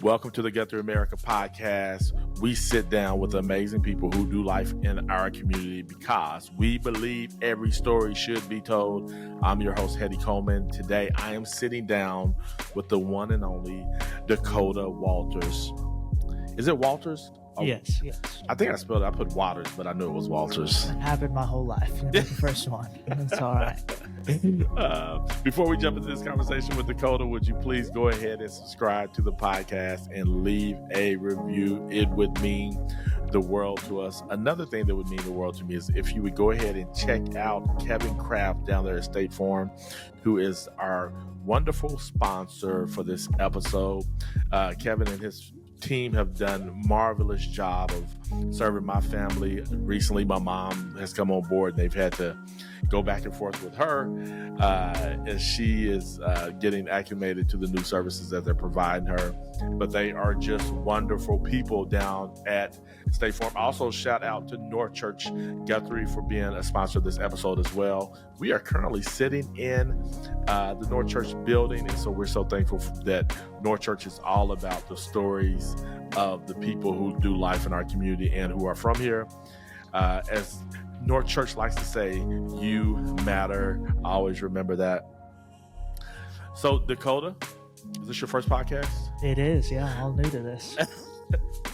Welcome to the GuthrieAmerica Podcast. We sit down with amazing people who do life in our community because we believe every story should be told. I'm your host, Heady Coleman. Today, I am sitting down with the one and only Dakota Walters. Is it Walters? Oh, yes. I think I put Waters, but I knew it was Walters. It happened my whole life. You're the first one. It's all right. Before we jump into this conversation with Dakota, would you please go ahead and subscribe to the podcast and leave a review? It would mean the world to us. Another thing that would mean the world to me is if you would go ahead and check out Kevin Kraft down there at State Farm, who is our wonderful sponsor for this episode. Kevin and his team have done a marvelous job of serving my family. Recently, my mom has come on board and they've had to go back and forth with her as she is getting acclimated to the new services that they're providing her. But they are just wonderful people down at State Farm. Also, shout out to North Church Guthrie for being a sponsor of this episode as well. We are currently sitting in the North Church building, and so we're so thankful that North Church is all about the stories of the people who do life in our community and who are from here. As North Church likes to say, you matter. Always remember that. So, Dakota, is this your first podcast? It is, yeah. All new to this.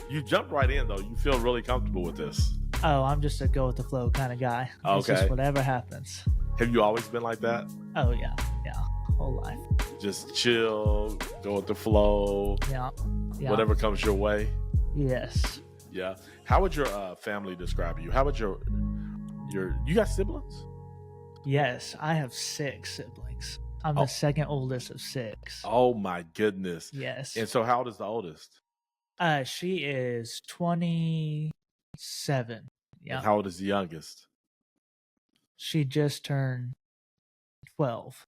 You jumped right in, though. You feel really comfortable with this. Oh, I'm just a go with the flow kind of guy. Okay. It's just whatever happens. Have you always been like that? Oh, yeah. Whole life. Just chill, go with the flow. Yeah. Whatever comes your way. Yes. Yeah. How would your family describe you? How would you got siblings? Yes, I have 6 siblings. I'm the second oldest of 6. Oh my goodness. Yes. And so how old is the oldest? She is 27. Yeah. And how old is the youngest? She just turned 12.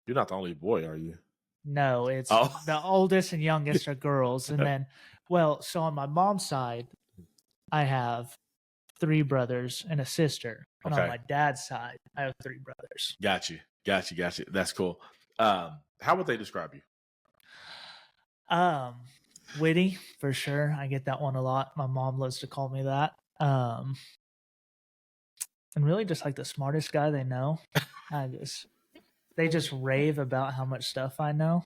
You're not the only boy, are you? No, it's the oldest and youngest are girls. And then, so on my mom's side, I have 3 brothers and a sister. And on my dad's side, I have 3 brothers. Got you. That's cool. How would they describe you? Witty, for sure. I get that one a lot. My mom loves to call me that. And really just like the smartest guy they know. They just rave about how much stuff I know.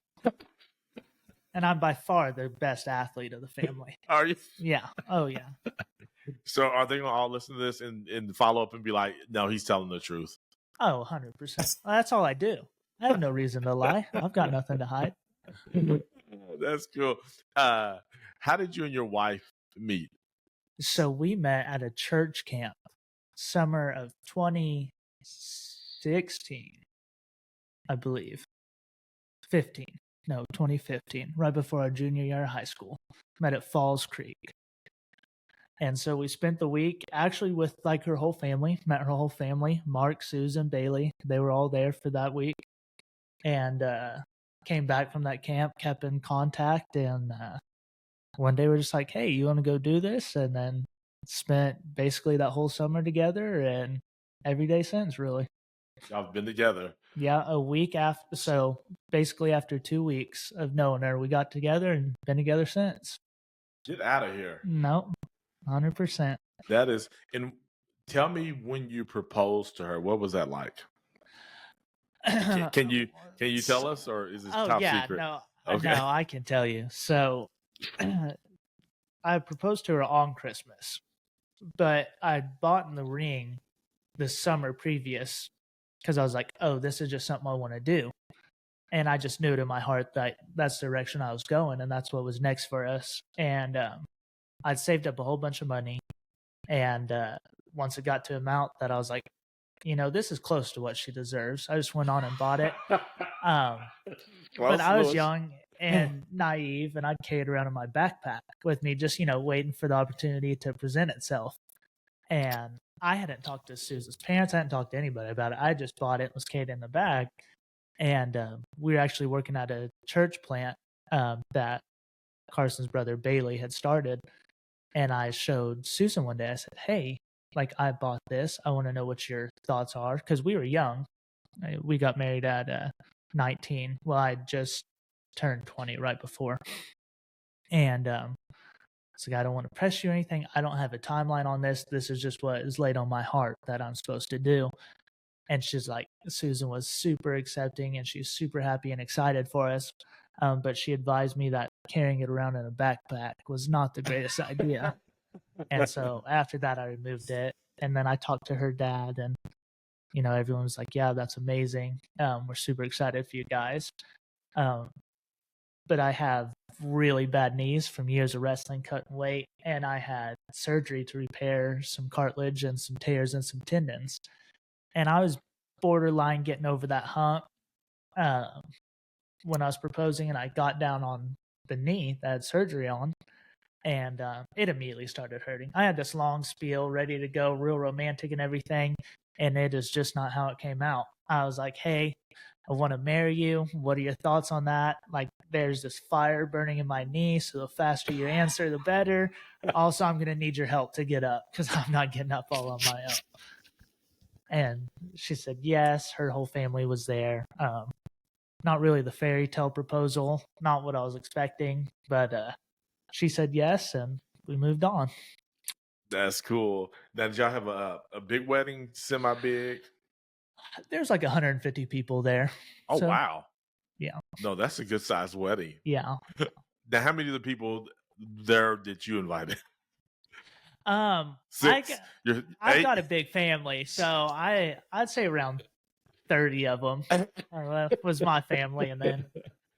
And I'm by far the best athlete of the family. Are you? Yeah. Oh, yeah. So are they going to all listen to this and follow up and be like, no, he's telling the truth? Oh, 100%. Well, that's all I do. I have no reason to lie. I've got nothing to hide. That's cool. How did you and your wife meet? So we met at a church camp, summer of 2016, I believe. 2015, right before our junior year of high school. Met at Falls Creek. And so we spent the week actually with like her whole family, met her whole family, Mark, Susan, Bailey. They were all there for that week. And came back from that camp, kept in contact. And one day we're just like, hey, you want to go do this? And then spent basically that whole summer together and every day since, really. Y'all have been together. Yeah, a week after. So basically after 2 weeks of knowing her, we got together and been together since. Get out of here. No, 100%. That is, and tell me when you proposed to her, what was that like? Can you tell us, or is this top secret? No, okay. No, I can tell you. So I proposed to her on Christmas, but I bought the ring the summer previous because I was like, oh, this is just something I want to do. And I just knew it in my heart that that's the direction I was going, and that's what was next for us. And I'd saved up a whole bunch of money, and once it got to an amount that I was like, this is close to what she deserves, I just went on and bought it. But I was young and naive, and I'd carry it around in my backpack with me, just, waiting for the opportunity to present itself. And I hadn't talked to Susan's parents. I hadn't talked to anybody about it. I just bought it and was carried in the bag. And we were actually working at a church plant that Carson's brother Bailey had started. And I showed Susan one day. I said, hey, like, I bought this. I want to know what your thoughts are. Because we were young. We got married at 19. Well, I just turned 20 right before. And it's like, I don't want to press you or anything. I don't have a timeline on this. This is just what is laid on my heart that I'm supposed to do. And she's like, Susan was super accepting and she's super happy and excited for us. But she advised me that carrying it around in a backpack was not the greatest idea. And so after that, I removed it. And then I talked to her dad, and, you know, everyone was like, yeah, that's amazing. We're super excited for you guys. But I have really bad knees from years of wrestling, cutting weight, and I had surgery to repair some cartilage and some tears and some tendons. And I was borderline getting over that hump when I was proposing, and I got down on the knee that I had surgery on, and it immediately started hurting. I had this long spiel ready to go, real romantic and everything, and it is just not how it came out. I was like, hey, I want to marry you. What are your thoughts on that? Like, there's this fire burning in my knee, so the faster you answer, the better. Also, I'm going to need your help to get up because I'm not getting up all on my own. And she said yes. Her whole family was there. Not really the fairy tale proposal, not what I was expecting, but she said yes, and we moved on. That's cool. Now, did y'all have a big wedding, semi-big? There's like 150 people there. Oh, so, wow. Yeah. No, that's a good-sized wedding. Yeah. Now, how many of the people there did you invite? Six? I've got a big family, so I'd say around 30 of them was my family, and then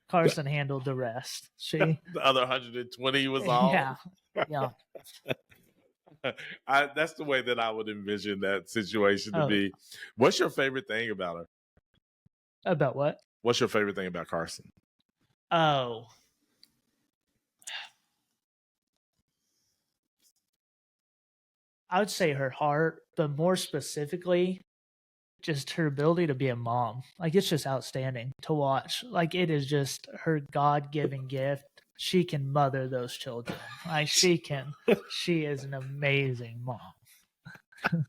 Carson handled the rest. The other 120 was all? Yeah. That's the way that I would envision that situation to be. What's your favorite thing about her? About what? What's your favorite thing about Carson? Oh. I would say her heart, but more specifically, just her ability to be a mom. Like, it's just outstanding to watch. Like, it is just her God-given gift. She can mother those children. Like, she is an amazing mom.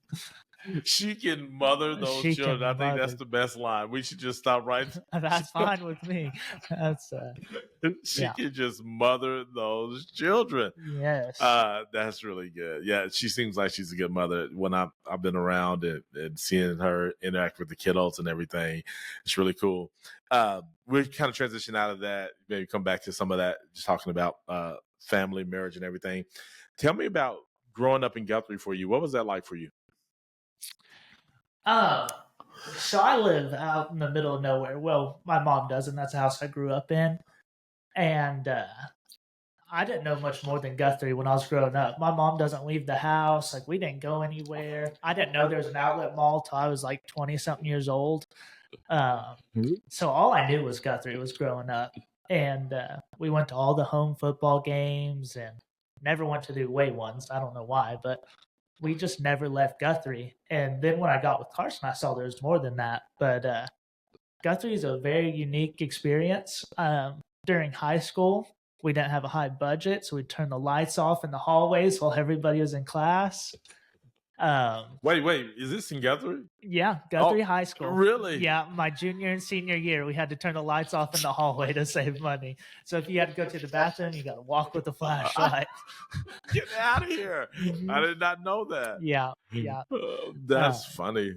She can mother those children. I think that's the best line. We should just stop right. That's fine with me. That's she can just mother those children. Yes. That's really good. Yeah, she seems like she's a good mother. When I've been around and seeing her interact with the kiddos and everything, it's really cool. We're kind of transition out of that, maybe come back to some of that, just talking about family, marriage, and everything. Tell me about growing up in Guthrie for you. What was that like for you? So I live out in the middle of nowhere. Well, my mom does, and that's the house I grew up in. And I didn't know much more than Guthrie when I was growing up. My mom doesn't leave the house. Like, we didn't go anywhere. I didn't know there was an outlet mall till I was like 20-something years old. So all I knew was Guthrie was growing up. And we went to all the home football games and never went to the away ones. I don't know why, but we just never left Guthrie. And then when I got with Carson, I saw there's more than that. But Guthrie is a very unique experience. During high school, we didn't have a high budget, so we'd turn the lights off in the hallways while everybody was in class. Wait, is this in Guthrie? Yeah, Guthrie High School. Really? Yeah, my junior and senior year, we had to turn the lights off in the hallway to save money. So if you had to go to the bathroom, you got to walk with a flashlight. Get out of here. I did not know that. Yeah. That's funny.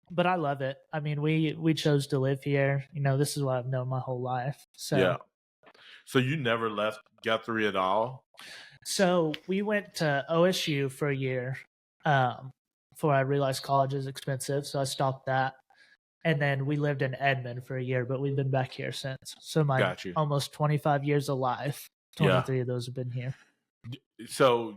But I love it. I mean, we chose to live here. You know, this is what I've known my whole life. So yeah. So you never left Guthrie at all? So we went to OSU for a year before I realized college is expensive. So I stopped that. And then we lived in Edmond for a year, but we've been back here since. So my almost 25 years of life, 23 of those have been here. So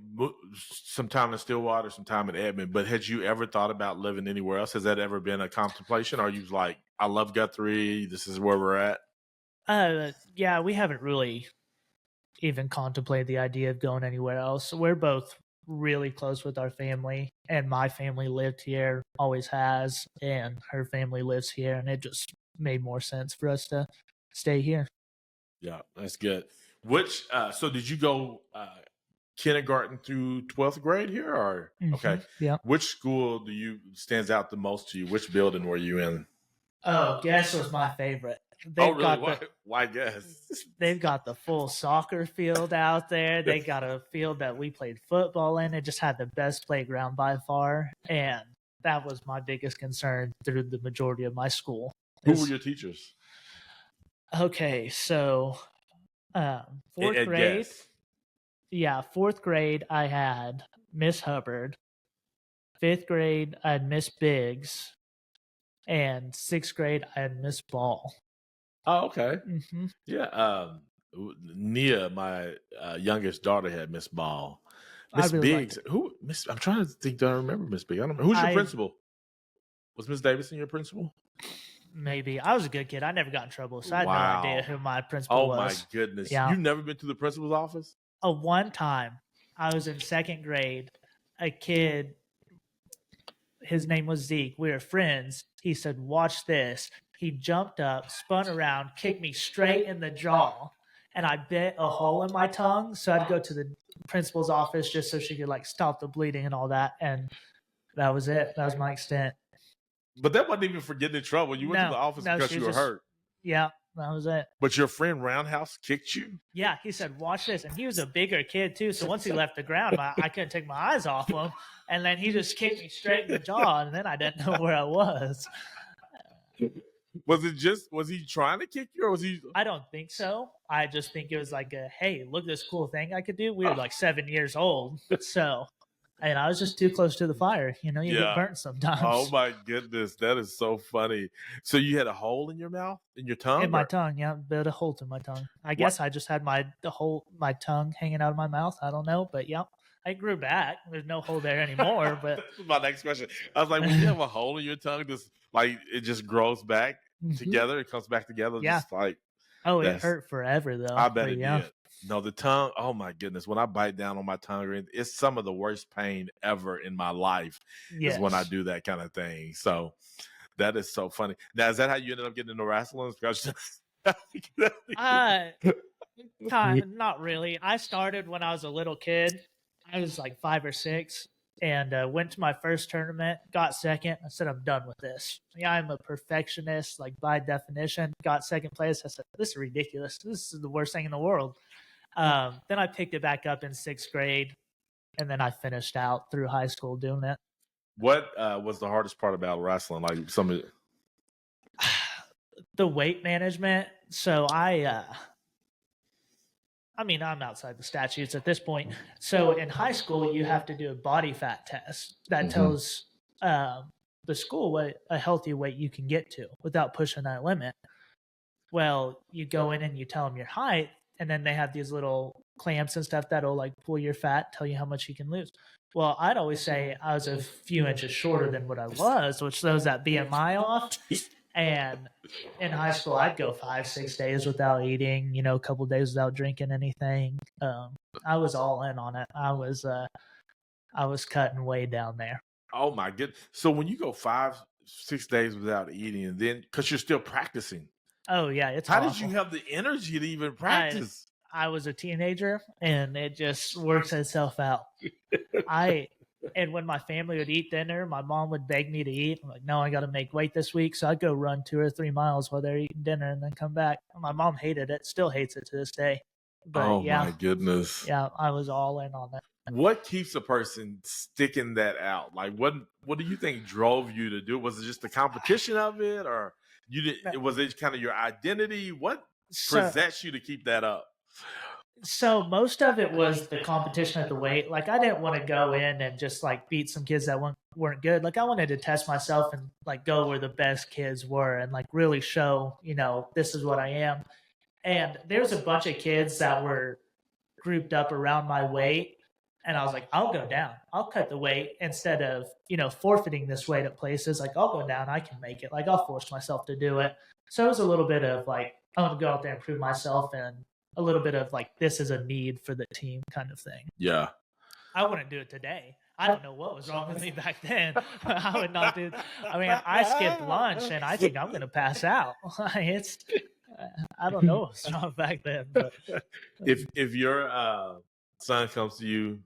some time in Stillwater, some time in Edmond, but had you ever thought about living anywhere else? Has that ever been a contemplation? Or are you like, I love Guthrie, this is where we're at? Yeah, we haven't really even contemplated the idea of going anywhere else. We're both really close with our family, and my family lived here, always has, and her family lives here, and it just made more sense for us to stay here. Yeah, that's good. So did you go kindergarten through 12th grade here, or okay? Yeah. Which school stands out the most to you? Which building were you in? Oh, Guess was my favorite. Really? Why guess? They've got the full soccer field out there. They got a field that we played football in. It just had the best playground by far. And that was my biggest concern through the majority of my school. Who were your teachers? Okay, so fourth grade. Guess. Yeah, fourth grade, I had Miss Hubbard. Fifth grade, I had Miss Biggs. And sixth grade, I had Miss Ball. Oh, okay. Mm-hmm. Yeah. Nia, my youngest daughter, had Miss Ball. Miss really Biggs. Who? Miss? I'm trying to think. Do I remember Miss Biggs? I don't know. Who's your principal? Was Miss Davidson your principal? Maybe. I was a good kid. I never got in trouble, so I had no idea who my principal was. Oh my goodness! Yeah. You've never been to the principal's office? One time, I was in second grade. A kid, his name was Zeke. We were friends. He said, "Watch this." He jumped up, spun around, kicked me straight in the jaw, and I bit a hole in my tongue. So I'd go to the principal's office just so she could like stop the bleeding and all that. And that was it. That was my extent. But that wasn't even for getting in trouble. You went to the office because you were hurt. Yeah, that was it. But your friend Roundhouse kicked you? Yeah, he said, "Watch this." And he was a bigger kid too. So once he left the ground, I couldn't take my eyes off him. And then he just kicked me straight in the jaw. And then I didn't know where I was. Was he trying to kick you, or was he? I don't think so. I just think it was like hey, look at this cool thing I could do. We were like 7 years old. So, and I was just too close to the fire. You get burnt sometimes. Oh my goodness. That is so funny. So you had a hole in your mouth, in your tongue? In my tongue. Yeah. Bit a hole in my tongue. I guess I just had my tongue hanging out of my mouth. I don't know, but yeah. I grew back. There's no hole there anymore. But That's my next question. I was like, when you have a hole in your tongue, it just grows back together. It comes back together. Yeah. Just like, it hurt forever though. I bet it did. No, the tongue. Oh my goodness! When I bite down on my tongue, it's some of the worst pain ever in my life. Yes. Is when I do that kind of thing. So that is so funny. Now, is that how you ended up getting into wrestling? Not really. I started when I was a little kid. I was like 5 or 6 and went to my first tournament, got second. I said, I'm done with this. Yeah, I'm a perfectionist, like by definition. Got second place. I said, this is ridiculous. This is the worst thing in the world. Then I picked it back up in 6th grade, and then I finished out through high school doing it. What was the hardest part about wrestling? Like some of it? The weight management. So I'm outside the statutes at this point. So in high school, you have to do a body fat test that tells the school what a healthy weight you can get to without pushing that limit. Well, you go in and you tell them your height, and then they have these little clamps and stuff that'll like pull your fat, tell you how much you can lose. Well, I'd always say I was a few inches shorter than what I was, which throws that BMI off. And in high school, I'd go 5-6 days without eating, a couple of days without drinking anything. I was all in on it. I was cutting way down there. Oh my goodness! So when you go 5-6 days without eating, and then because you're still practicing. Oh yeah, it's how awful. Did you have the energy to even practice? I was a teenager, and it just works itself out. And when my family would eat dinner, my mom would beg me to eat. I'm like, no, I got to make weight this week. So I'd go run 2 or 3 miles while they're eating dinner and then come back. My mom hated it, still hates it to this day. But my goodness. Yeah, I was all in on that. What keeps a person sticking that out? Like, what do you think drove you to do it? Was it just the competition of it, or was it kind of your identity? What possessed you to keep that up? So most of it was the competition at the weight. Like I didn't want to go in and just like beat some kids that weren't good. Like I wanted to test myself and like go where the best kids were and like really show, this is what I am. And there was a bunch of kids that were grouped up around my weight. And I was like, I'll go down. I'll cut the weight instead of, forfeiting this weight at places. Like I'll go down. I can make it. Like I'll force myself to do it. So it was a little bit of like, I want to go out there and prove myself, and a little bit of like, this is a need for the team kind of thing. Yeah. I wouldn't do it today. I don't know what was wrong with me back then. I would not do. I skipped lunch and I think I'm going to pass out. I don't know what was wrong back then. But. If your son comes to you and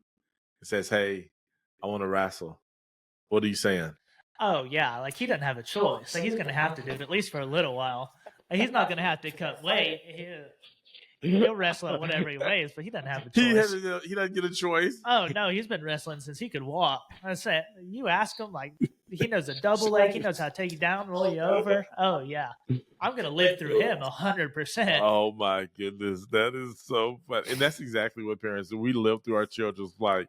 says, hey, I want to wrestle, what are you saying? Oh, yeah. Like he doesn't have a choice. Like he's going to have to do it at least for a little while. He's not going to have to cut weight. He'll wrestle at whatever he weighs, but he doesn't have a He choice. doesn't get a choice. Oh no, he's been wrestling since he could walk. I said, you ask him, like, he knows a double leg. He knows how to take you down, roll you over. Oh yeah, I'm gonna live through him 100%. Oh my goodness, that is so fun, and that's exactly what parents do. We live through our children's like,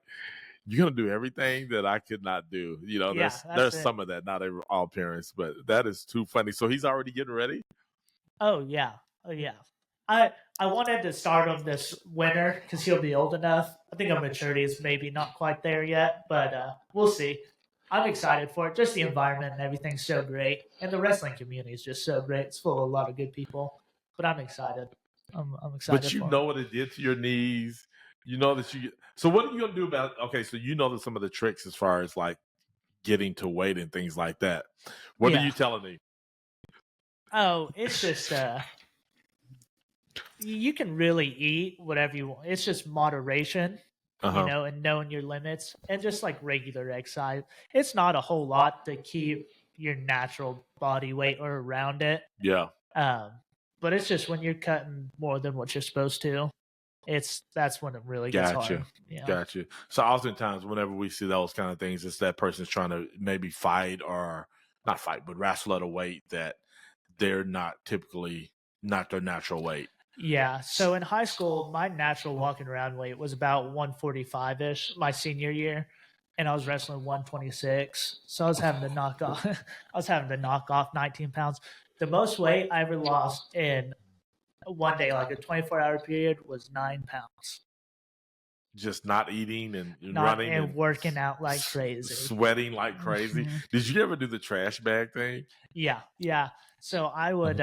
you're gonna do everything that I could not do. You know, there's some of that, not all parents, but that is too funny. So he's already getting ready. Oh yeah. I wanted to start him this winter because he'll be old enough. I think our maturity is maybe not quite there yet, but we'll see. I'm excited for it. Just the environment and everything's so great, and the wrestling community is just so great. It's full of a lot of good people. But I'm excited. I'm excited. But you know what it did to your knees. You know that you. So what are you gonna do about? Okay, so you know that some of the tricks as far as like getting to weight and things like that. What are you telling me? Oh, it's just you can really eat whatever you want. It's just moderation, you know, and knowing your limits, and just like regular exercise. It's not a whole lot to keep your natural body weight or around it. Yeah. But it's just when you're cutting more than what you're supposed to, that's when it really gets hard. Yeah. Gotcha. So oftentimes whenever we see those kind of things, it's that person's trying to maybe fight or not fight, but wrestle at a weight that they're not typically not their natural weight. Yeah. So in high school, my natural walking around weight was about 145-ish my senior year, and I was wrestling 126. So I was having to knock off 19 pounds. The most weight I ever lost in one day, like a 24-hour period, was 9 pounds. Just not eating and running and working out like crazy, sweating like crazy. Did you ever do the trash bag thing? Yeah. So I would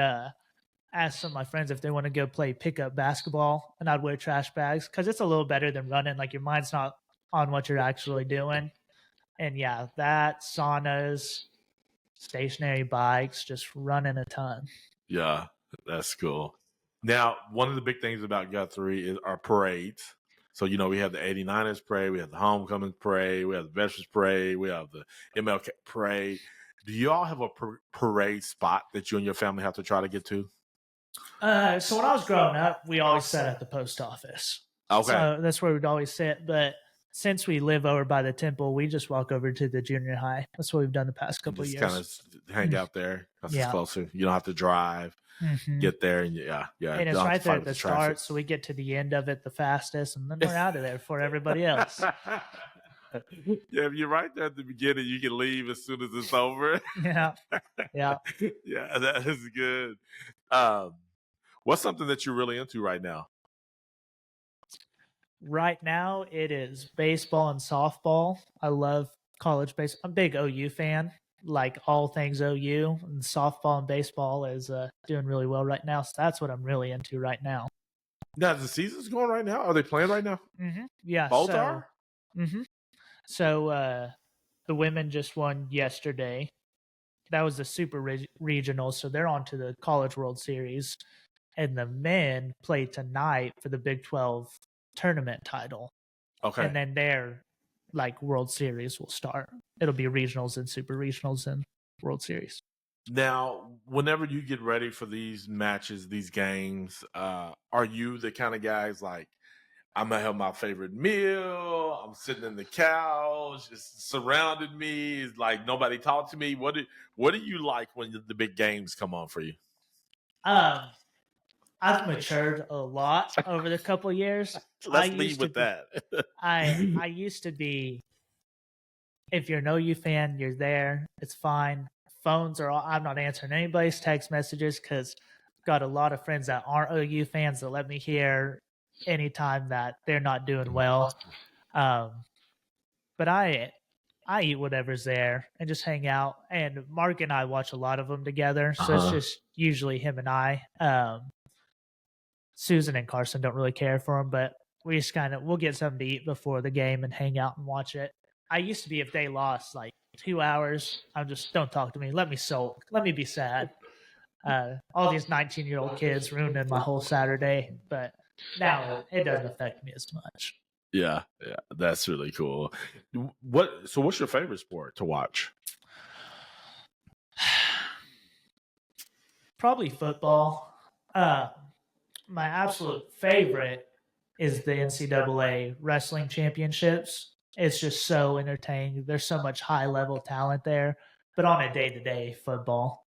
ask some of my friends if they want to go play pickup basketball, and I'd wear trash bags because it's a little better than running. Like your mind's not on what you're actually doing. And yeah, that, saunas, stationary bikes, just running a ton. Yeah, that's cool. Now, one of the big things about Guthrie is our parades. So, you know, we have the 89ers parade, we have the homecoming parade, we have the veterans parade, we have the MLK parade. Do you all have a parade spot that you and your family have to try to get to? So when I was growing up, we always sat at the post office. Okay. So that's where we'd always sit. But since we live over by the temple, we just walk over to the junior high. That's what we've done the past couple of years. Kind of hang out there. That's closer. You don't have to drive. Get there and yeah. And it's right there at the start, so we get to the end of it the fastest, and then we're out of there for everybody else. Yeah, if you're right there at the beginning, you can leave as soon as it's over. Yeah. Yeah, that is good. What's something that you're really into right now? Right now, it is baseball and softball. I love college baseball. I'm a big OU fan, like all things OU, and softball and baseball is doing really well right now. So that's what I'm really into right now. Now, the season's going right now? Are they playing right now? Yeah. Both are? So the women just won yesterday. That was the super regional, so they're on to the College World Series. And the men play tonight for the Big 12 tournament title. Okay. And then their World Series will start. It'll be regionals and super regionals and World Series. Now, whenever you get ready for these matches, these games, are you the kind of guys like, I'm going to have my favorite meal, I'm sitting in the couch, it's surrounded me, it's like nobody talked to me? What do you like when the big games come on for you? I've matured a lot over the couple of years. Let's leave with that. I used to be, if you're an OU fan, you're there. It's fine. Phones are all, I'm not answering anybody's text messages because I've got a lot of friends that aren't OU fans that let me hear anytime that they're not doing well. But I eat whatever's there and just hang out. And Mark and I watch a lot of them together. So it's just usually him and I. Susan and Carson don't really care for him, but we just we'll get something to eat before the game and hang out and watch it. I used to be, if they lost 2 hours, I'm just, don't talk to me. Let me sulk. Let me be sad. All these 19-year-old kids ruining my whole Saturday, but now it doesn't affect me as much. Yeah, that's really cool. What's your favorite sport to watch? Probably football. My absolute favorite is the NCAA wrestling championships. It's just so entertaining. There's so much high level talent there, but on a day to day, football.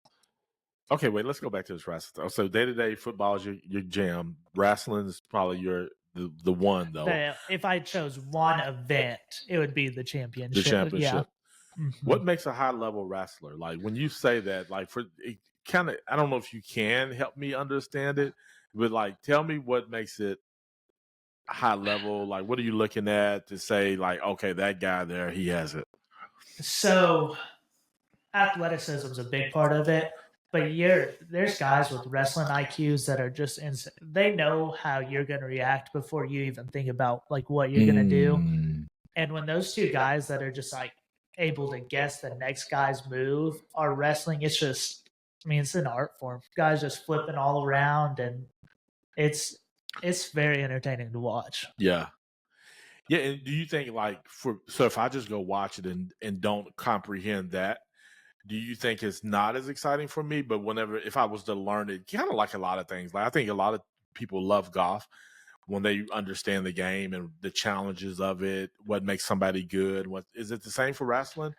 Okay, wait. Let's go back to this wrestling. So day to day football is your jam. Wrestling is probably the one though. If I chose one event, it would be the championship. The championship. Yeah. Mm-hmm. What makes a high level wrestler? Like when you say that, like for it kind of, I don't know if you can help me understand it, but like tell me what makes it high level. Like what are you looking at to say like, okay, that guy there, he has it. So athleticism is a big part of it. But there's guys with wrestling IQs that are just insane. They know how you're going to react before you even think about like what you're going to do. And when those two guys that are just like able to guess the next guy's move are wrestling, it's just, I mean, it's an art form. Guys just flipping all around, and it's very entertaining to watch. Yeah. Yeah. And do you think like so if I just go watch it and don't comprehend that, do you think it's not as exciting for me? But if I was to learn it, kind of like a lot of things, like I think a lot of people love golf when they understand the game and the challenges of it, what makes somebody good. What is it the same for wrestling?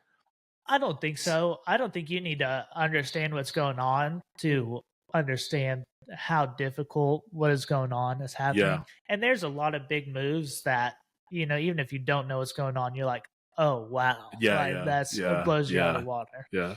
I don't think so. I don't think you need to understand what's going on to understand how difficult what is going on is happening. Yeah. And there's a lot of big moves that, even if you don't know what's going on, you're like, oh wow, it blows you out of the water. Yeah.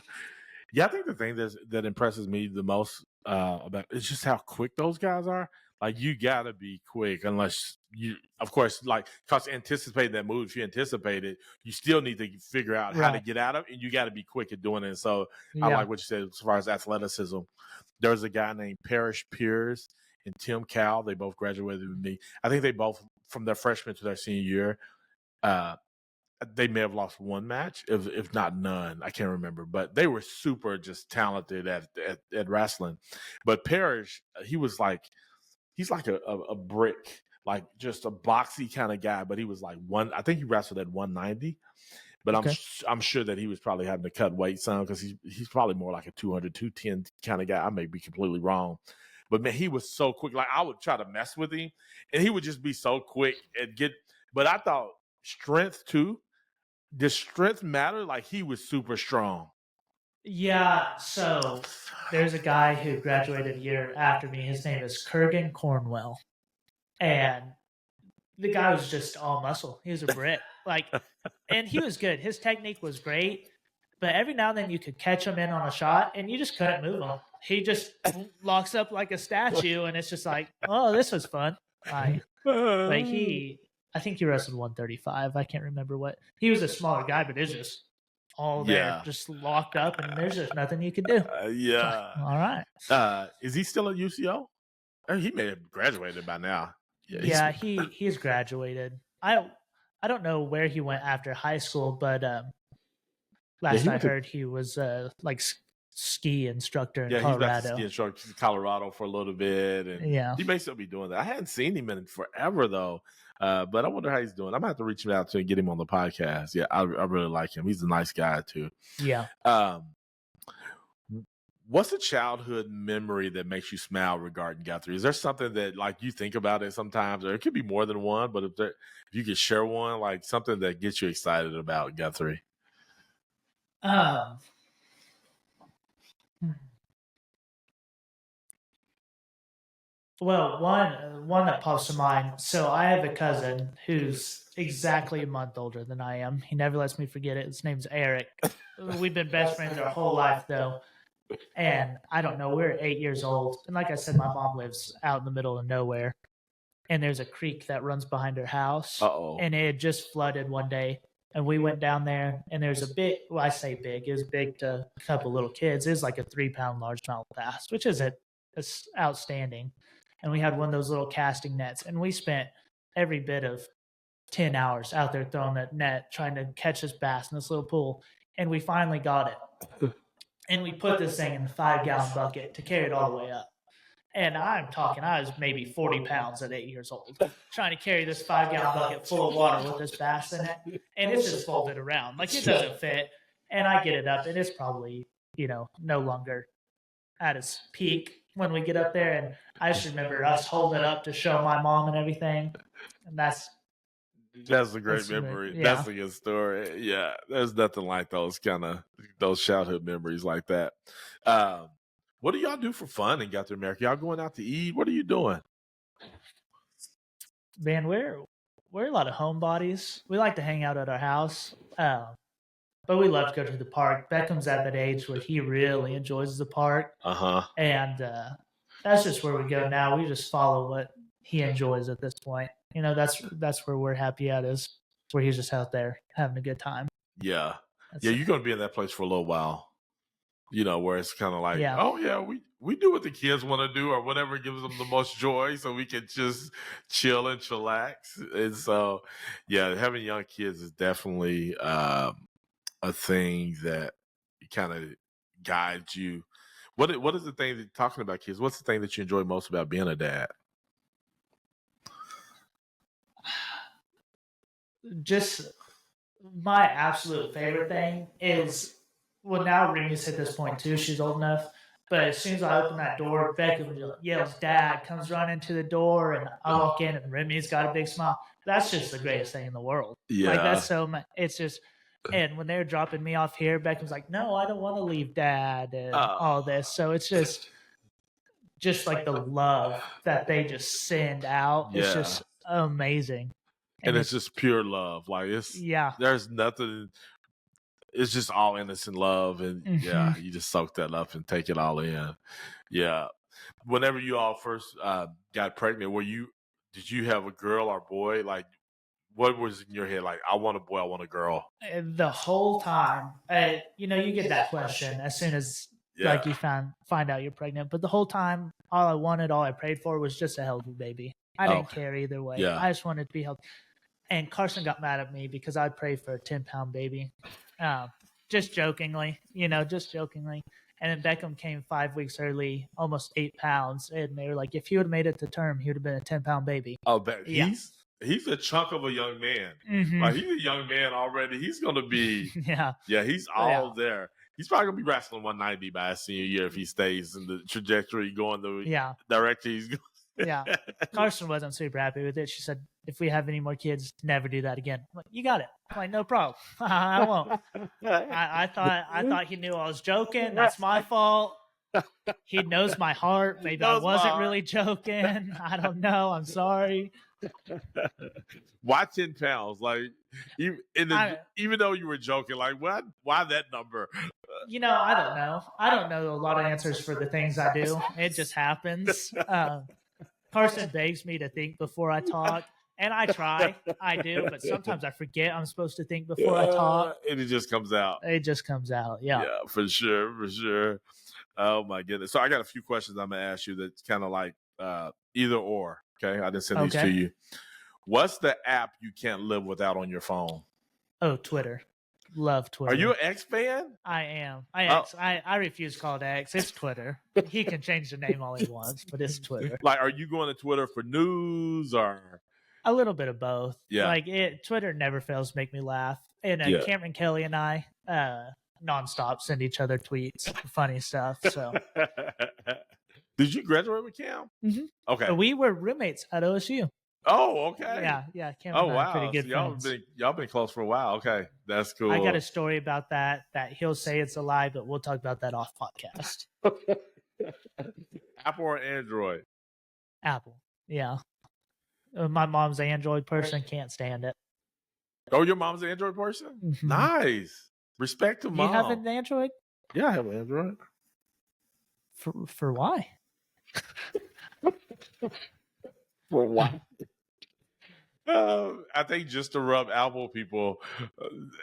I think the thing that impresses me the most about it's just how quick those guys are. Like you gotta be quick, unless you, of course, like because anticipating that move. If you anticipate it, you still need to figure out how to get out of it, and you got to be quick at doing it. So I like what you said as far as athleticism. There's a guy named Parrish Pierce and Tim Cowell. They both graduated with me. I think they both from their freshman to their senior year. They may have lost one match, if not none. I can't remember, but they were super just talented at wrestling. But Parrish, he's like a brick, like just a boxy kind of guy. But he was like I think he wrestled at 190. But okay. I'm sure that he was probably having to cut weight some because he's probably more like a 200, 210 kind of guy. I may be completely wrong. But man, he was so quick. Like I would try to mess with him, and he would just be so quick and get. But I thought strength too. Does strength matter? Like he was super strong. Yeah. So there's a guy who graduated a year after me. His name is Kurgan Cornwell, and the guy was just all muscle. He was a brick, and he was good. His technique was great, but every now and then you could catch him in on a shot, and you just couldn't move him. He just locks up like a statue, and it's just like, oh, this was fun. I think he wrestled 135. I can't remember what. He was a smaller guy, but it's just all there, just locked up, and there's just nothing you could do. All right. Is he still at UCO? He may have graduated by now. Yeah, he's graduated. I don't know where he went after high school, but last I heard he was like ski instructor in Colorado. He's ski instructor in Colorado for a little bit, and he may still be doing that. I hadn't seen him in forever though. But I wonder how he's doing. I'm gonna have to reach him out to and get him on the podcast. Yeah, I really like him. He's a nice guy too. Yeah. What's a childhood memory that makes you smile regarding Guthrie? Is there something that like you think about it sometimes, or it could be more than one? But if you could share one, like something that gets you excited about Guthrie. Well, one that pops to mind. So I have a cousin who's exactly a month older than I am. He never lets me forget it. His name's Eric. We've been best friends our whole life, though. And I don't know, we're 8 years old. And like I said, my mom lives out in the middle of nowhere. And there's a creek that runs behind her house. Uh-oh. And it had just flooded one day. And we went down there, and there's a big, well, I say big, it was big to a couple little kids. It was like a 3-pound largemouth bass, which is it's outstanding. And we had one of those little casting nets, and we spent every bit of 10 hours out there throwing that net, trying to catch this bass in this little pool. And we finally got it. And we put this thing in the 5-gallon bucket to carry it all the way up. And I was maybe 40 pounds at 8 years old, trying to carry this 5-gallon bucket full of water with this bass in it. And it's just folded around. Like it doesn't fit. And I get it up, and it's probably, no longer at its peak when we get up there, and I just remember us holding it up to show my mom and everything. And that's a great memory. Yeah. That's a good story. Yeah, there's nothing like those childhood memories like that. What do y'all do for fun in Guthrie America? Y'all going out to eat? What are you doing? Man, we're a lot of homebodies. We like to hang out at our house, but we love to go to the park. Beckham's at that age where he really enjoys the park, and that's just where we go now. We just follow what he enjoys at this point. You know, that's where we're happy at, is where he's just out there having a good time. Yeah, you're going to be in that place for a little while. You know, where it's kind of like, oh yeah, we do what the kids want to do or whatever gives them the most joy, so we can just chill and chillax. And so, yeah, having young kids is definitely a thing that kind of guides you. What is the thing that, talking about kids, what's the thing that you enjoy most about being a dad? Just my absolute favorite thing is, well, now Remy's hit this point too. She's old enough. But as soon as I open that door, Beckham yells, "Dad," comes running to the door, and I walk in, and Remy's got a big smile. That's just the greatest thing in the world. Yeah. Like, that's so much. It's just, and when they're dropping me off here, Beckham's like, "No, I don't want to leave Dad," and all this. So it's just like the love that they just send out. It's just amazing. And it's just pure love. Like, there's nothing. It's just all innocent love, and you just soak that up and take it all in. Yeah. Whenever you all first got pregnant, did you have a girl or boy? Like, what was in your head? Like, I want a boy, I want a girl. The whole time, you get that question as soon as like you find out you're pregnant. But the whole time, all I prayed for was just a healthy baby. I didn't care either way. Yeah. I just wanted to be healthy. And Carson got mad at me because I prayed for a 10-pound baby. Just jokingly. And then Beckham came 5 weeks early, almost 8 pounds. And they were like, if he would have made it to term, he would have been a 10-pound baby. Oh, he's a chunk of a young man. Mm-hmm. Like, he's a young man already. He's going to be, he's all there. He's probably going to be wrestling 190 by his senior year if he stays in the trajectory going the direction he's going. Yeah. Carson wasn't super happy with it. She said, if we have any more kids, never do that again. I'm like, you got it. I'm like, no problem. I won't. I thought he knew I was joking. That's my fault. He knows my heart. Maybe I wasn't really joking. I don't know. I'm sorry. Why 10 pounds? Like, even though you were joking, like, why that number? I don't know. I don't know a lot of answers for the things I do. It just happens. Carson begs me to think before I talk, and I try. I do, but sometimes I forget I'm supposed to think before I talk. And it just comes out. Yeah. Yeah, for sure. Oh, my goodness. So I got a few questions I'm going to ask you that's kind of like either or. Okay, I didn't send these to you. What's the app you can't live without on your phone? Oh, Twitter. Love Twitter. Are you an X fan? I am. I refuse to call it X. It's Twitter. He can change the name all he wants, but it's Twitter. Like, are you going to Twitter for news or? A little bit of both. Yeah. Like, Twitter never fails to make me laugh. And Cameron Kelly and I nonstop send each other tweets, funny stuff. So. Did you graduate with Cam? Mm-hmm. Okay. We were roommates at OSU. Oh, okay. Yeah. Cameron and I are pretty good friends. Y'all been close for a while. Okay, that's cool. I got a story about that he'll say it's a lie, but we'll talk about that off podcast. Apple or Android? Apple. Yeah. My mom's an Android person. Can't stand it. Oh, your mom's an Android person? Mm-hmm. Nice. Respect to mom. You have an Android? Yeah, I have an Android. For why? For why? I think just to rub Apple people,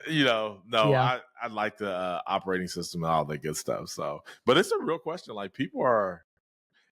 I like the operating system and all that good stuff. So, but it's a real question. Like, people are,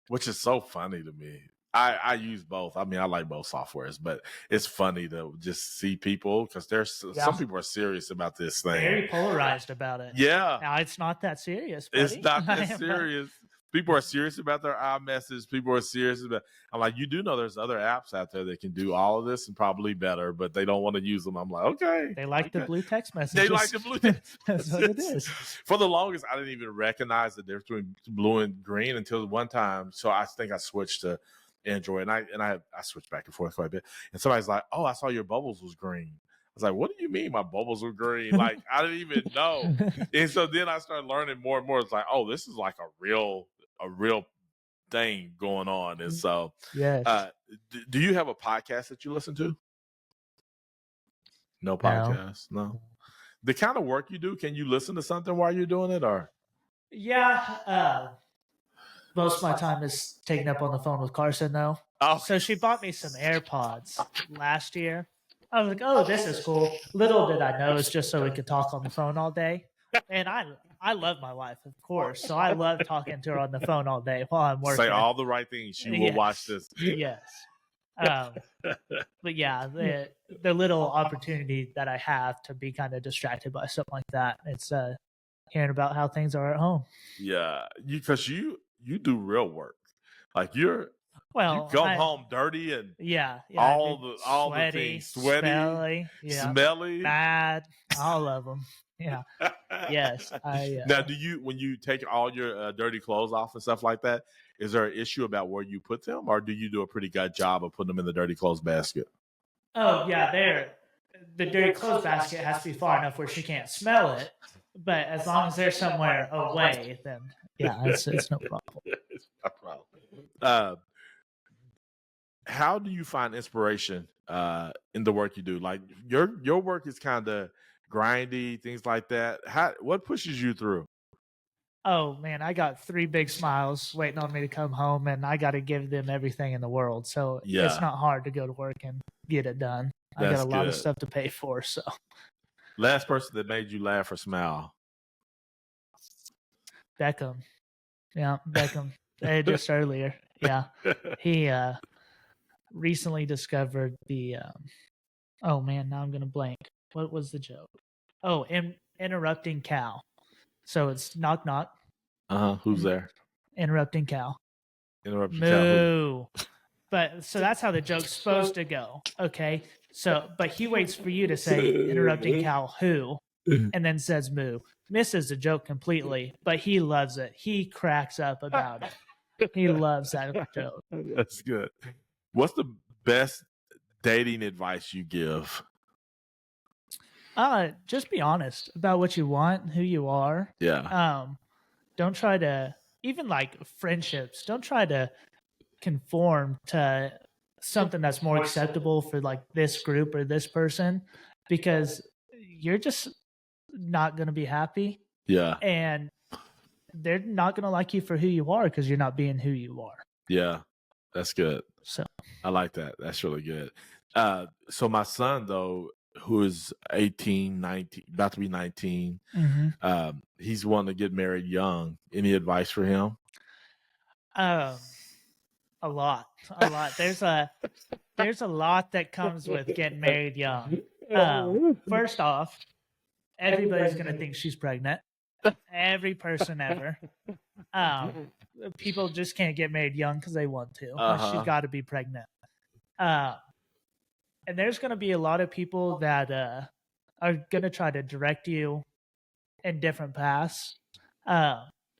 which is so funny to me. I use both. I mean, I like both softwares, but it's funny to just see people because some people are serious about this thing. Very polarized about it. Yeah. Now, it's not that serious, buddy. It's not that serious. People are serious about their iMessage. People are serious about. I'm like, you do know there's other apps out there that can do all of this and probably better, but they don't want to use them. I'm like, okay. They like the blue text messages. They like the blue text. That's what it is. For the longest, I didn't even recognize the difference between blue and green until one time. So I think I switched to Android, and I switched back and forth quite a bit. And somebody's like, "Oh, I saw your bubbles was green." I was like, "What do you mean my bubbles were green?" Like I didn't even know. And so then I started learning more and more. It's like, oh, this is like a real thing going on. And so, yes. Do you have a podcast that you listen to? No podcast. No. The kind of work you do, can you listen to something while you're doing it, or? Yeah. Most of my time is taken up on the phone with Carson, though. Oh. So she bought me some AirPods last year. I was like, oh, this is cool. Little did I know it's just so we could talk on the phone all day. And I love my wife, of course. So I love talking to her on the phone all day while I'm working. Say all the right things. She will watch this. Yes. But yeah, the little opportunity that I have to be kind of distracted by something like that, it's hearing about how things are at home. Yeah, because you do real work. Like you come home dirty and all the things, sweaty, smelly, bad, all of them. Yeah. Yes. Now, when you take all your dirty clothes off and stuff like that, is there an issue about where you put them, or do you do a pretty good job of putting them in the dirty clothes basket? Oh yeah, the dirty clothes basket has to be far enough where she can't smell it. But as long as they're somewhere away, then it's no problem. It's no problem. How do you find inspiration in the work you do? Like your work is kind of grindy, things like that. What pushes you through? Oh man, I got 3 big smiles waiting on me to come home, and I got to give them everything in the world. So it's not hard to go to work and get it done. I got a lot of stuff to pay for. So last person that made you laugh or smile? Beckham. Yeah, Beckham. Just earlier. Yeah, he recently discovered the. Oh man, now I'm gonna blank. What was the joke? Oh, interrupting cow. So it's knock knock. Who's there? Interrupting cow. Interrupting Moo. Cow. But so that's how the joke's supposed to go. Okay. So, but he waits for you to say interrupting cow who, and then says moo. Misses the joke completely, but he loves it. He cracks up about it. He loves that joke. That's good. What's the best dating advice you give? Just be honest about what you want, who you are. Yeah. Don't try to, even like friendships, don't try to conform to something that's more acceptable for like this group or this person, because you're just not going to be happy. Yeah. And they're not going to like you for who you are because you're not being who you are. Yeah. That's good. So I like that. That's really good. So my son, though, who is 18, 19, about to be 19, he's wanting to get married young. Any advice for him? A lot. There's a lot that comes with getting married young. First off, everybody's going to think she's pregnant. Every person ever. People just can't get married young because they want to. She's got to be pregnant. And there's going to be a lot of people that are going to try to direct you in different paths.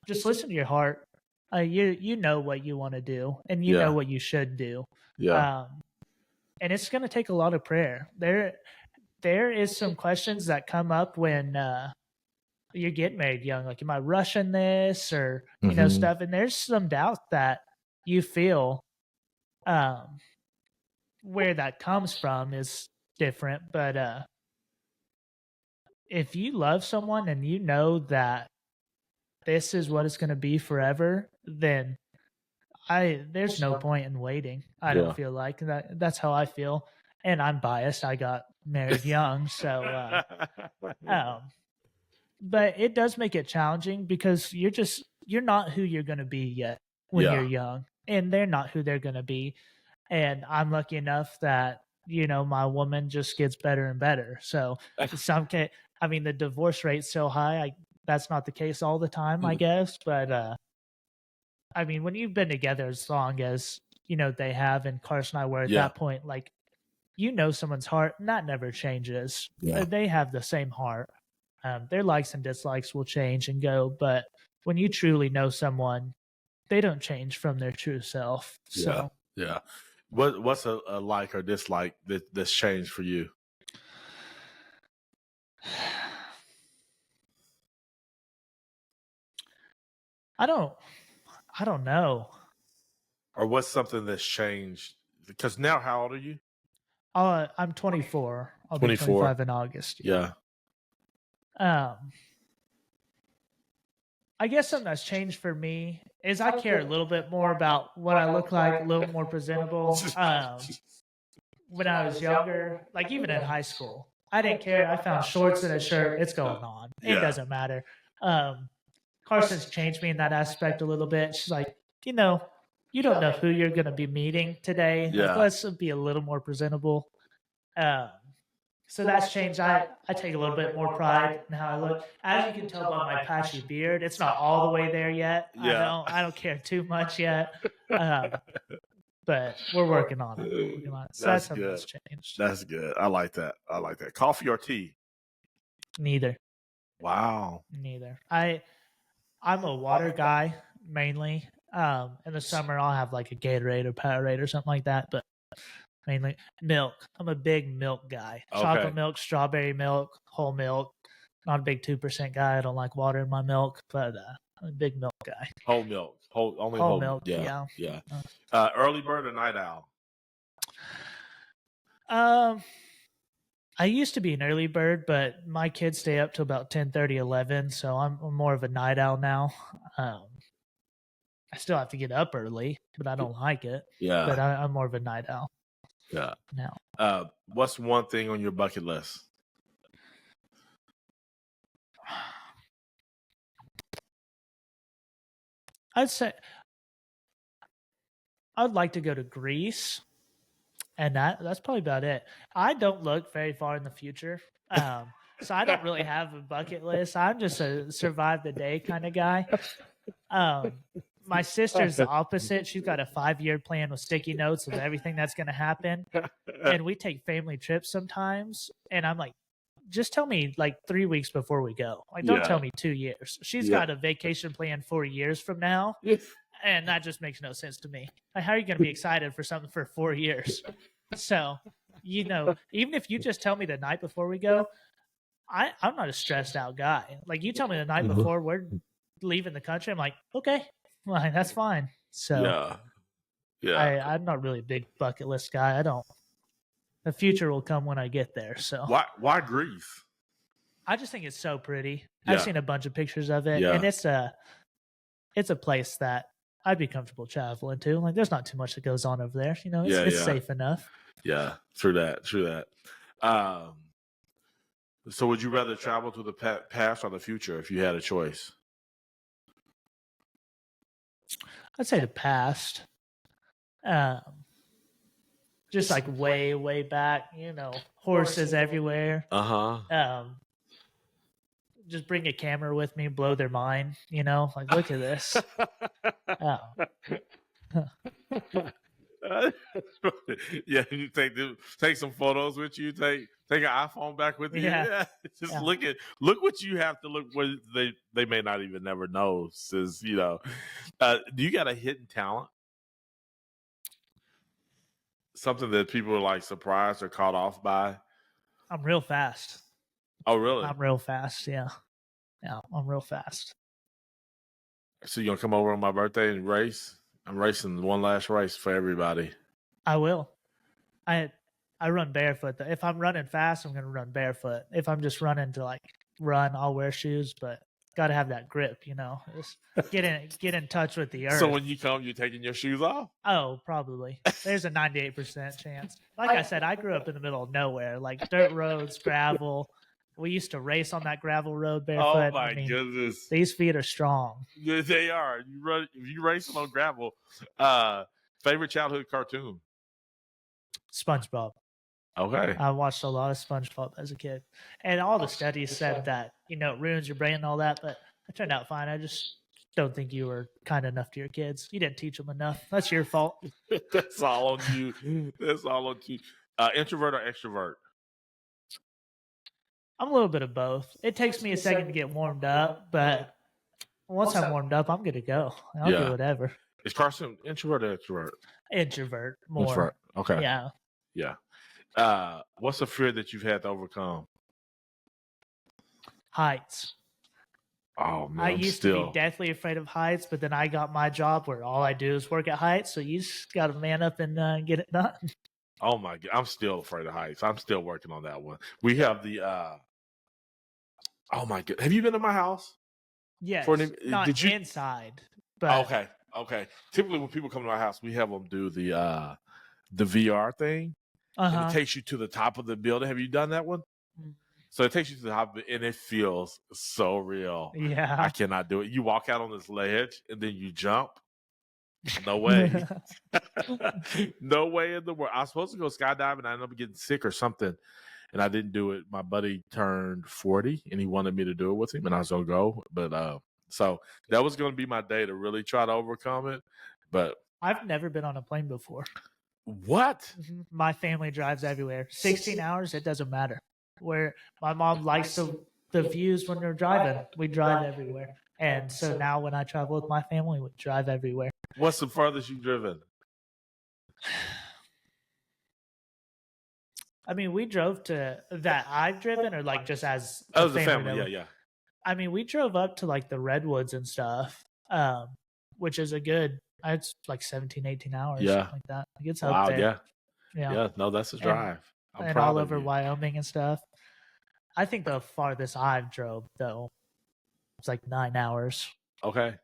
Just listen to your heart. You know what you want to do, and you know what you should do. Yeah. And it's going to take a lot of prayer. There is some questions that come up when you get married young. Like, am I rushing this, or you know, stuff? And there's some doubt that you feel. Where that comes from is different, but if you love someone and you know that this is what it's going to be forever, then there's no point in waiting. I don't feel like that's how I feel, and I'm biased. I got married young, so but it does make it challenging because you're not who you're going to be yet when you're young, and they're not who they're going to be. And I'm lucky enough that, you know, my woman just gets better and better. So the divorce rate's so high. That's not the case all the time, I guess. But I mean, when you've been together as long as, they have, and Carson and I were at that point, like, someone's heart, and that never changes. Yeah. They have the same heart. Their likes and dislikes will change and go, but when you truly know someone, they don't change from their true self. So yeah. What's a like or dislike that's changed for you? I don't know. Or what's something that's changed? Because now, how old are you? I'm 24. I'll 24. be 25 in August. Yeah. I guess something that's changed for me is I care a little bit more about what I look like, a little more presentable. When I was younger, like even in high school, I didn't care. I found shorts and a shirt. It's going on. It doesn't matter. Carson's changed me in that aspect a little bit. She's like, you don't know who you're going to be meeting today. Yeah. Like, let's be a little more presentable. So that's changed. I take a little bit more pride in how I look. As you can tell by my patchy beard, it's not all the way there yet. Yeah. I don't care too much yet. But we're working on it. So that's something that's changed. That's good. I like that. Coffee or tea? Neither. Wow. Neither. I'm a water guy mainly. In the summer, I'll have like a Gatorade or Powerade or something like that. But mainly milk. I'm a big milk guy. Okay. Chocolate milk, strawberry milk, whole milk. Not a big 2% guy. I don't like water in my milk, but I'm a big milk guy. Whole milk. Only whole milk. Yeah. Early bird or night owl? I used to be an early bird, but my kids stay up till about 10:30, 11, so I'm more of a night owl now. I still have to get up early, but I don't like it. Yeah. But I'm more of a night owl. Yeah. Now. What's one thing on your bucket list? I'd say I'd like to go to Greece, and that's probably about it. I don't look very far in the future, so I don't really have a bucket list. I'm just a survive the day kind of guy. My sister's the opposite. She's got a 5-year plan with sticky notes of everything that's going to happen, and we take family trips sometimes. And I'm like, just tell me like 3 weeks before we go. Like, don't tell me 2 years. She's got a vacation plan 4 years from now. And that just makes no sense to me. Like, how are you going to be excited for something for 4 years? So, even if you just tell me the night before we go, I'm not a stressed out guy. Like, you tell me the night before we're leaving the country, I'm like, okay, well, that's fine. So, I'm not really a big bucket list guy. The future will come when I get there. So why Greece? I just think it's so pretty. I've seen a bunch of pictures of it, and it's a place that I'd be comfortable traveling to. Like, there's not too much that goes on over there. It's safe enough. Yeah, true that. So would you rather travel to the past or the future if you had a choice? I'd say the past. Just like way, way back, horses everywhere. Just bring a camera with me, blow their mind, like, look at this. Yeah, you take some photos with you, take an iPhone back with you. Just look what you have to look what they may not even never know. Says, do you got a hidden talent? Something that people are like surprised or caught off by? I'm real fast. Oh, really? I'm real fast. Yeah, I'm real fast. So you gonna come over on my birthday and race? I'm racing one last race for everybody. I will. I run barefoot. If I'm running fast, I'm gonna run barefoot. If I'm just running to run, I'll wear shoes, but gotta have that grip, Just get in touch with the earth. So when you come, you're taking your shoes off? Oh, probably. There's a 98% chance. Like I said, I grew up in the middle of nowhere, like dirt roads, gravel. We used to race on that gravel road barefoot. Oh my goodness! These feet are strong. Yeah, they are. You racing on gravel. Favorite childhood cartoon? SpongeBob. Okay. I watched a lot of SpongeBob as a kid, and all the studies said that it ruins your brain and all that, but it turned out fine. I just don't think you were kind enough to your kids. You didn't teach them enough. That's your fault. That's all on you. That's all on you. Introvert or extrovert? I'm a little bit of both. It takes me a second to get warmed up, but once I'm warmed up, I'm good to go. I'll do whatever. Is Carson introvert or extrovert? Introvert more. Introvert. Okay. Yeah. Yeah. What's a fear that you've had to overcome? Heights. Oh man, I used to be deathly afraid of heights, but then I got my job where all I do is work at heights. So you just got to man up and get it done. Oh my God, I'm still afraid of heights. I'm still working on that one. We have the. Oh my God, have you been to my house? Yes. Not inside, but okay. Typically, when people come to our house, we have them do the VR thing, and it takes you to the top of the building. Have you done that one? Mm-hmm. So it takes you to the top, and it feels so real. Yeah. I cannot do it. You walk out on this ledge, and then you jump. No way. No way in the world. I was supposed to go skydiving. I ended up getting sick or something, and I didn't do it. My buddy turned 40, and he wanted me to do it with him, and I was going to go. But so that was going to be my day to really try to overcome it. But I've never been on a plane before. What? Mm-hmm. My family drives everywhere. 16 hours, it doesn't matter. Where my mom likes the views when they're driving. We drive everywhere. And so now when I travel with my family, we drive everywhere. What's the farthest you've driven? I mean, we drove to that I've driven or like just as the family. Yeah. I mean, we drove up to like the Redwoods and stuff, which is it's like 17, 18 hours. Yeah. Something like that. Like it's up there. Yeah. No, that's a drive. And all over Wyoming and stuff. I think the farthest I've drove though, it's like 9 hours. Okay.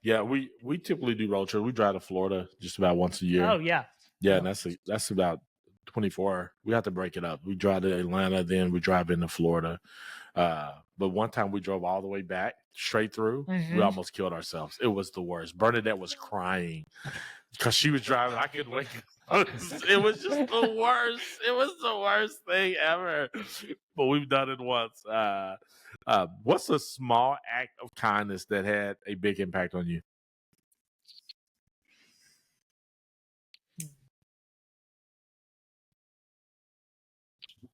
Yeah, we typically do road trips. We drive to Florida just about once a year. Oh yeah. Yeah, and that's about 24. We have to break it up. We drive to Atlanta, then we drive into Florida. But one time we drove all the way back straight through. Mm-hmm. We almost killed ourselves. It was the worst. Bernadette was crying because she was driving. I couldn't wake up. It was just the worst. It was the worst thing ever. But we've done it once. What's a small act of kindness that had a big impact on you?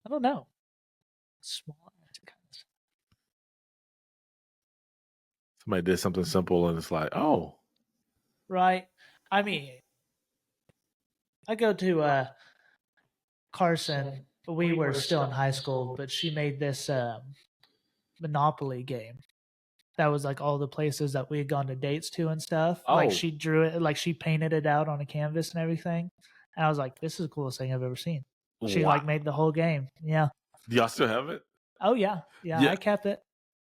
I don't know. Small act of kindness. Somebody did something simple and it's like, oh. Right. I mean, I go to Carson. We were still in high school, but she made this Monopoly game that was like all the places that we had gone to dates to and stuff. Oh. Like she drew it, like she painted it out on a canvas and everything. And I was like, this is the coolest thing I've ever seen. She like made the whole game. Yeah. Do y'all still have it? Oh yeah. I kept it.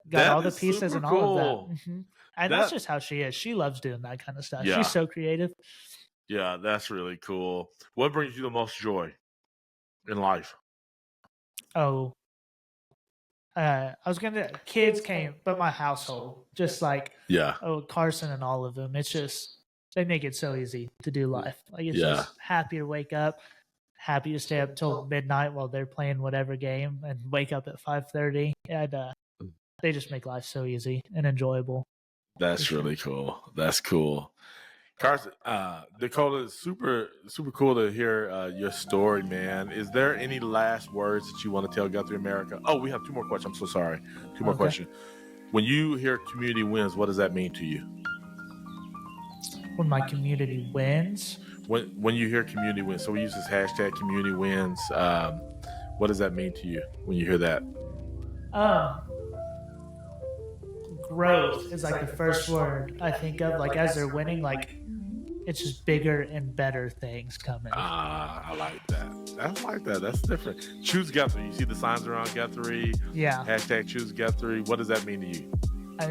Got all the pieces and all of that. Mm-hmm. And that's just how she is. She loves doing that kind of stuff. Yeah. She's so creative. Yeah, that's really cool. What brings you the most joy in life? Oh, I was kids came, but my household, just like, Carson and all of them. It's just, they make it so easy to do life. Like it's just happy to wake up, happy to stay up till midnight while they're playing whatever game and wake up at 5:30. And they just make life so easy and enjoyable. That's really cool. That's cool. Carson, Dakota, super, super cool to hear your story, man. Is there any last words that you want to tell Guthrie America? Oh, we have two more questions. I'm so sorry. Two more questions. When you hear community wins, what does that mean to you? When my community wins? When you hear community wins, so we use this hashtag community wins. What does that mean to you when you hear that? Growth is like the first word I think of. Like as they're winning, like it's just bigger and better things coming. I like that. I like that. That's different. Choose Guthrie. You see the signs around Guthrie. Yeah. Hashtag choose Guthrie. What does that mean to you?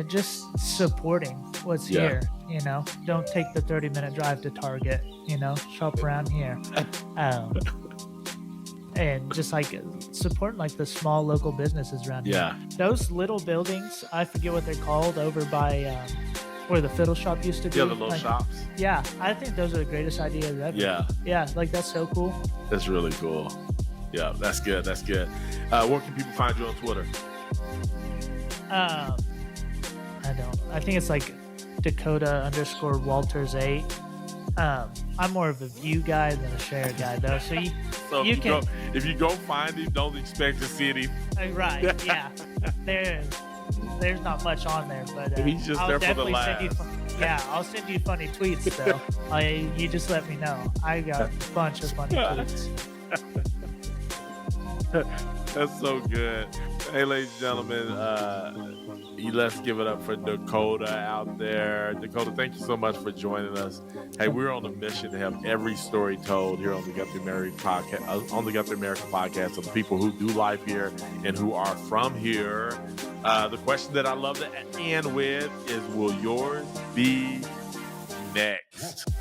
Just supporting what's here. You know, don't take the 30-minute drive to Target. You know, shop around here. And just like supporting like the small local businesses around here. Those little buildings, I forget what they're called, over by where the fiddle shop used to be. Yeah, the little shops. Yeah, I think those are the greatest ideas ever. Yeah, like that's so cool. That's really cool. Yeah, that's good. That's good. Where can people find you on Twitter? I don't. I think it's like Dakota_Walters8. I'm more of a view guy than a share guy, though. So if you go find him, don't expect to see him. Right? Yeah. There's not much on there, but he's just there for the laugh. I'll send you funny tweets though. You just let me know. I got a bunch of funny tweets. That's so good. Hey, ladies and gentlemen, let's give it up for Dakota out there. Dakota, thank you so much for joining us. Hey, we're on a mission to have every story told here on the GuthrieAmerica Podcast of the people who do life here and who are from here. The question that I love to end with is, will yours be next?